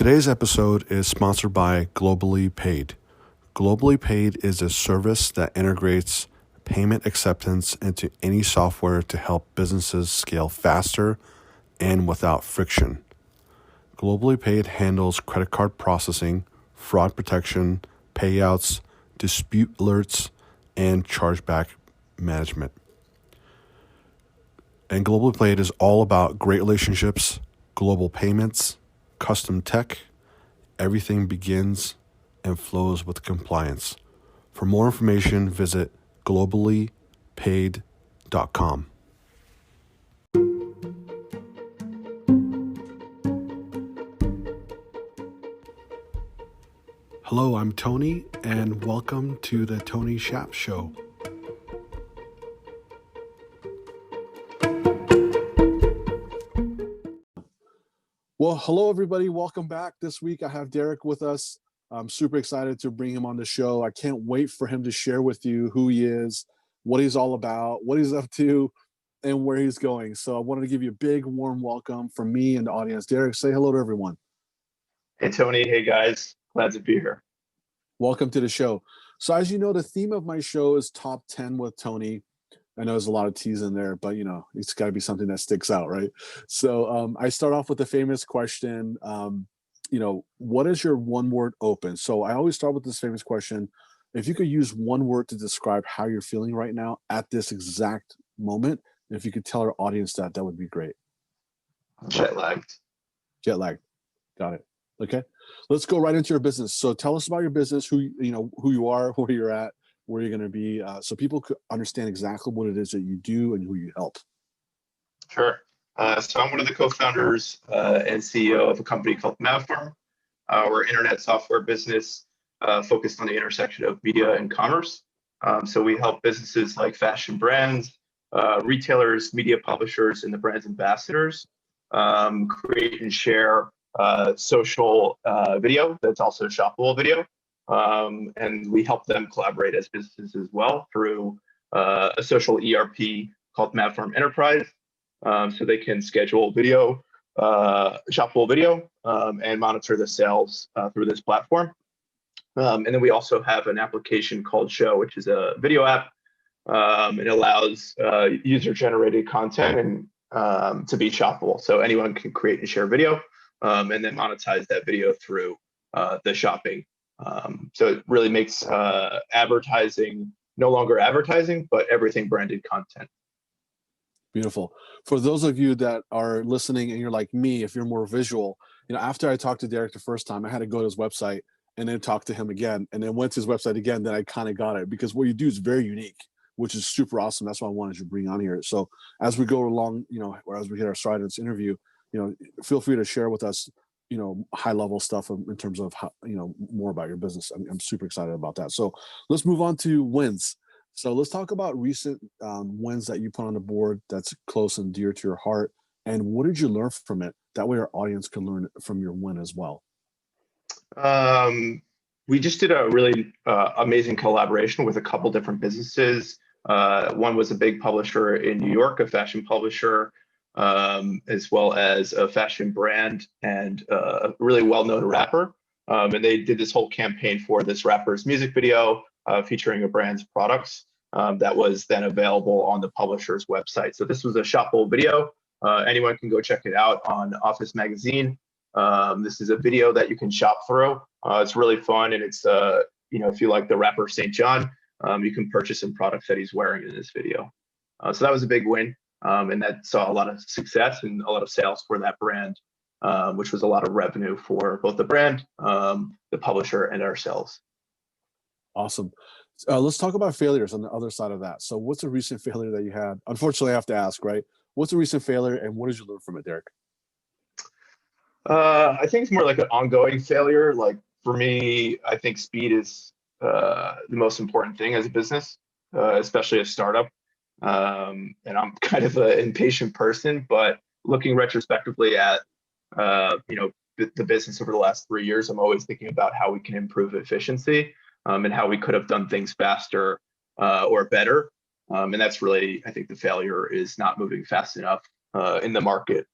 Today's episode is sponsored by Globally Paid. Globally Paid is a service that integrates payment acceptance into any software to help businesses scale faster and without friction. Globally Paid handles credit card processing, fraud protection, payouts, dispute alerts, and chargeback management. And Globally Paid is all about great relationships, global payments, custom tech. Everything begins and flows with compliance. For more information, visit globallypaid.com. Hello, I'm Tony, and welcome to the Tony Shap Show. Well, hello, everybody. Welcome back. This week, I have Derek with us. I'm super excited to bring him on the show. I can't wait for him to share with you who he is, what he's all about, what he's up to, and where he's going. So I wanted to give you a big, warm welcome from me and the audience. Derek, say hello to everyone. Hey, Tony. Hey, guys. Glad to be here. Welcome to the show. So as you know, the theme of my show is Top 10 with Tony. I know there's a lot of T's in there, but it's got to be something that sticks out, right? So I start off with the famous question, what is your one word open? So I always start with this famous question. If you could use one word to describe how you're feeling right now at this exact moment, if you could tell our audience that would be great. Jet lagged. Jet lagged. Got it. Okay. Let's go right into your business. So tell us about your business, who you are, where you're at, where you're going to be, so people could understand exactly what it is that you do and who you help. Sure. So I'm one of the co-founders and CEO of a company called Mav Farm. We're an internet software business focused on the intersection of media and commerce. So we help businesses like fashion brands, retailers, media publishers, and the brand's ambassadors create and share social video that's also shoppable video. And we help them collaborate as businesses as well through a social ERP called Mav Farm Enterprise. So they can schedule video, shoppable video, and monitor the sales through this platform. And then we also have an application called Show, which is a video app. It allows user-generated content and to be shoppable. So anyone can create and share video and then monetize that video through the shopping. So it really makes advertising no longer advertising, but everything branded content. Beautiful. For those of you that are listening and you're like me, if you're more visual, after I talked to Derek the first time, I had to go to his website and then talk to him again, and then went to his website again. Then I kind of got it, because what you do is very unique, which is super awesome. That's why I wanted to bring on here. So as we go along, or as we hit our stride in this interview, feel free to share with us high level stuff in terms of how, more about your business. I'm super excited about that. So let's move on to wins. So let's talk about recent wins that you put on the board that's close and dear to your heart. And what did you learn from it? That way our audience can learn from your win as well. We just did a really amazing collaboration with a couple different businesses. One was a big publisher in New York, a fashion publisher, as well as a fashion brand and a really well-known rapper. And they did this whole campaign for this rapper's music video featuring a brand's products that was then available on the publisher's website. So this was a shoppable video. Anyone can go check it out on Office Magazine. This is a video that you can shop through. It's really fun, and it's if you like the rapper St. John, you can purchase some products that he's wearing in this video. So that was a big win. And that saw a lot of success and a lot of sales for that brand, which was a lot of revenue for both the brand, the publisher, and ourselves. Awesome. Let's talk about failures on the other side of that. So what's a recent failure that you had? Unfortunately, I have to ask, right? What's a recent failure, and what did you learn from it, Derek? I think it's more like an ongoing failure. Like for me, I think speed is the most important thing as a business, especially a startup. And I'm kind of an impatient person, but looking retrospectively at the business over the last 3 years, I'm always thinking about how we can improve efficiency and how we could have done things faster or better. And that's really, I think the failure is not moving fast enough in the market.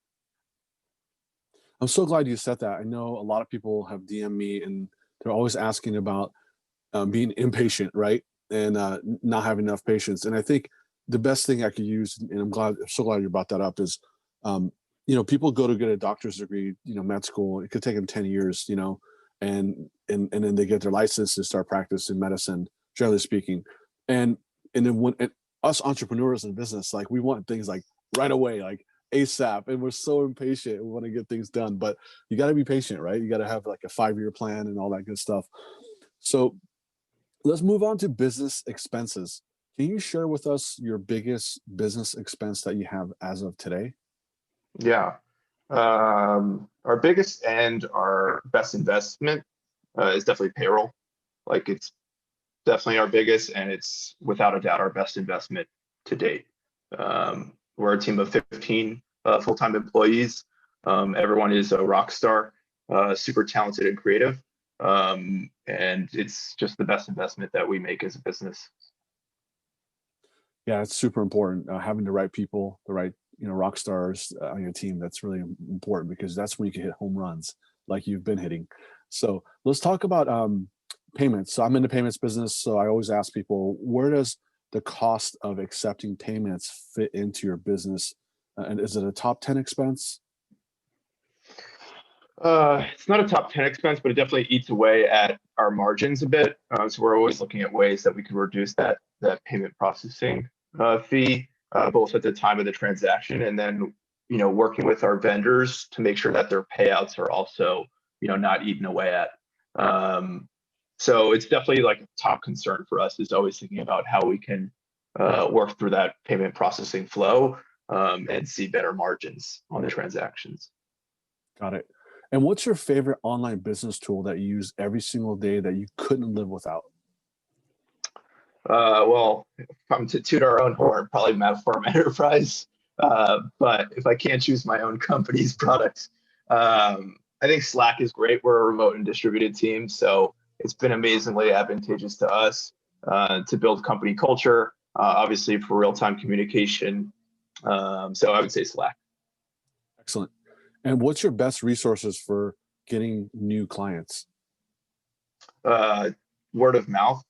I'm so glad you said that. I know a lot of people have DM me and they're always asking about being impatient, right? And not having enough patience. And I think the best thing I could use, and I'm so glad you brought that up, is um, people go to get a doctor's degree, med school. It could take them 10 years, and then they get their license to start practicing medicine, generally speaking. And and then us entrepreneurs in business, like we want things like right away, like ASAP, and we're so impatient. We want to get things done, but you got to be patient, right? You got to have like a 5-year plan and all that good stuff. So let's move on to business expenses. Can you share with us your biggest business expense that you have as of today? Yeah. Our biggest and our best investment is definitely payroll. Like it's definitely our biggest, and it's without a doubt our best investment to date. We're a team of 15 full-time employees. Everyone is a rock star, super talented and creative. And it's just the best investment that we make as a business. Yeah, it's super important. Having the right people, the right rock stars on your team. That's really important because that's when you can hit home runs like you've been hitting. So let's talk about payments. So I'm in the payments business, so I always ask people, where does the cost of accepting payments fit into your business? And is it a top 10 expense? It's not a top 10 expense, but it definitely eats away at our margins a bit. So we're always looking at ways that we can reduce that payment processing fee, both at the time of the transaction and then working with our vendors to make sure that their payouts are also not eaten away at. So it's definitely like a top concern for us is always thinking about how we can work through that payment processing flow and see better margins on the transactions. Got it. And what's your favorite online business tool that you use every single day that you couldn't live without? Well, if I'm to toot our own horn, probably Mav Farm Enterprise. But if I can't choose my own company's products, I think Slack is great. We're a remote and distributed team, so it's been amazingly advantageous to us to build company culture, obviously for real-time communication. So I would say Slack. Excellent. And what's your best resources for getting new clients? uh, Word of mouth.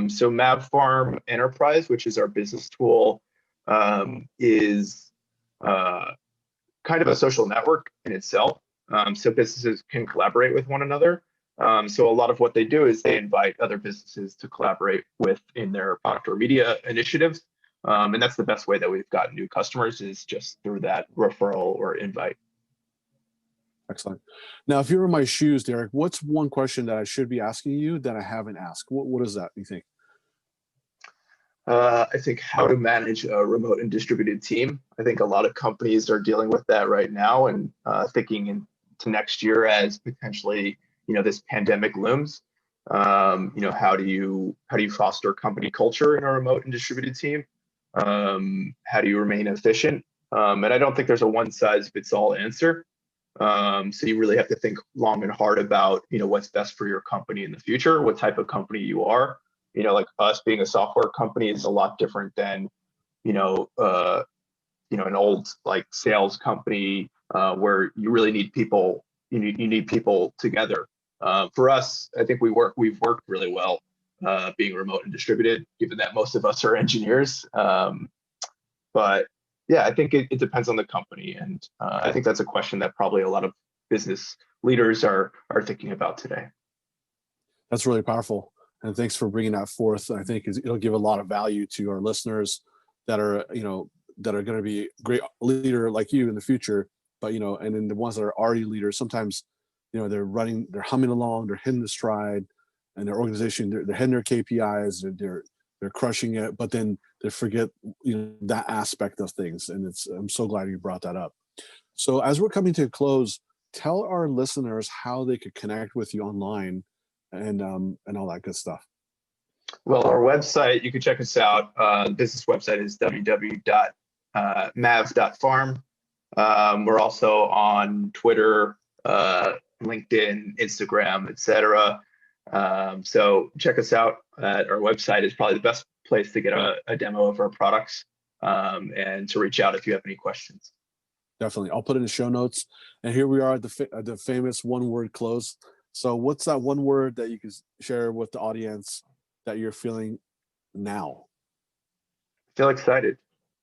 So Mav Farm Enterprise, which is our business tool, is kind of a social network in itself. So businesses can collaborate with one another. So a lot of what they do is they invite other businesses to collaborate with in their product or media initiatives. And that's the best way that we've gotten new customers is just through that referral or invite. Excellent. Now, if you were in my shoes, Derek, what's one question that I should be asking you that I haven't asked? What is that, you think? I think how to manage a remote and distributed team. I think a lot of companies are dealing with that right now and thinking into next year as potentially, this pandemic looms. How do you foster company culture in a remote and distributed team? How do you remain efficient? And I don't think there's a one size fits all answer. So you really have to think long and hard about, what's best for your company in the future, what type of company you are. Like us being a software company is a lot different than, you know, uh, an old like sales company where you really need people. You need people together. For us, I think we've worked really well being remote and distributed, given that most of us are engineers. But yeah, I think it depends on the company, and I think that's a question that probably a lot of business leaders are thinking about today. That's really powerful. And thanks for bringing that forth. I think it'll give a lot of value to our listeners that are, that are going to be great leader like you in the future. But, and then the ones that are already leaders, sometimes, they're humming along, they're hitting the stride and their organization, they're hitting their KPIs, they're crushing it, but then they forget, that aspect of things. And I'm so glad you brought that up. So as we're coming to a close, tell our listeners how they could connect with you online and all that good stuff. Well, our website, you can check us out. The business website is www.mav.farm. We're also on Twitter, LinkedIn, Instagram, etc. So check us out at our website is probably the best place to get a demo of our products and to reach out if you have any questions. Definitely. I'll put it in the show notes. And here we are at the famous one word close. So what's that one word that you can share with the audience that you're feeling now? Feel excited.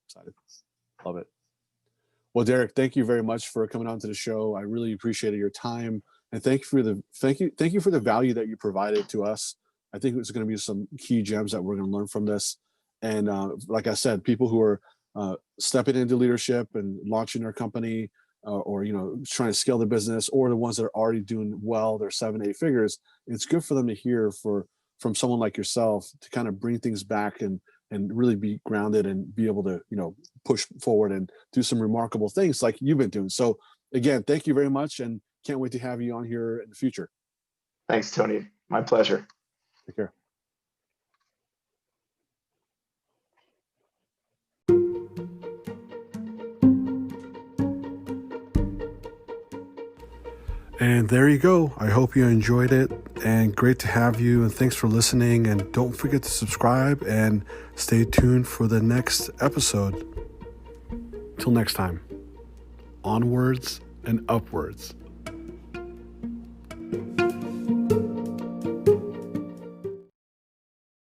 Excited. Love it. Well, Derek, thank you very much for coming on to the show. I really appreciated your time, and thank you for the value that you provided to us. I think it's going to be some key gems that we're going to learn from this. And like I said, people who are stepping into leadership and launching their company, or trying to scale the business, or the ones that are already doing well, they're 7-8 figures. It's good for them to hear from someone like yourself to kind of bring things back and really be grounded and be able to push forward and do some remarkable things like you've been doing. So again, thank you very much, and can't wait to have you on here in the future. Thanks, Tony. My pleasure. Take care. And there you go. I hope you enjoyed it, and great to have you, and thanks for listening. And don't forget to subscribe and stay tuned for the next episode. Till next time, onwards and upwards.